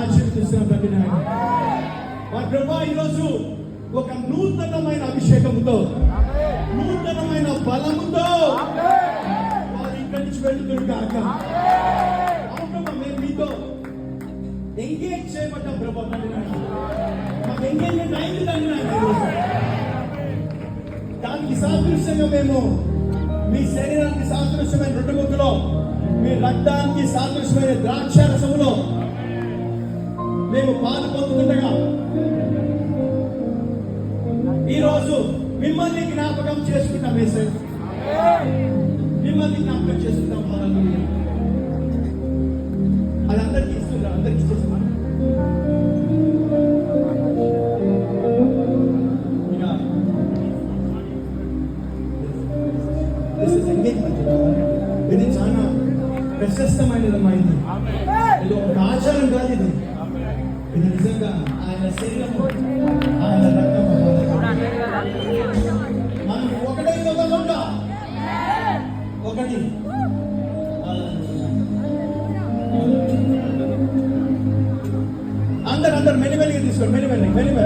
ఆశీర్వదిస్తున్నాం తండ్రి నాయన. మా ప్రభా ఈరోజు ఒక నూతనమైన అభిషేకంతో, నూతనమైన బలముతో వారు ఇక్కడి నుంచి వెళ్తున్నారు కాక. మేము మీతో ఎంగేజ్ చేయబడ్డాం ప్రభా తండ్రి నాయన. మాకు ఎంగేజ్మెంట్ అయింది తండ్రి నాయన. దానికి సాదృశ్యంగా మేము మీ శరీరానికి సాదృశ్యమైన రొట్టె ముక్కలో, మీ రక్తానికి సాదృశ్యమైన ద్రాక్షారసములో మేము పాలు పొందుతుండగా ఈరోజు మిమ్మల్ని జ్ఞాపకం చేసుకుంటాం. మిమ్మల్ని జ్ఞాపకం చేసుకుంటాం. హల్లెలూయా. అది అందరికీ ఇస్తున్నారు, అందరికీ ఇస్తున్నారు. ఇది చాలా ప్రశస్తమైనదమైంది. ఇది ఒక ఆచారం కాదు. ఇది నిజంగా ఆయన శరీరము, ఆయన రక్తము. మనం ఒకటే చదవకుండా ఒకటి. అందరు మెల్లిమెల్లిగా తీసుకోండి. మెల్లిమెల్లి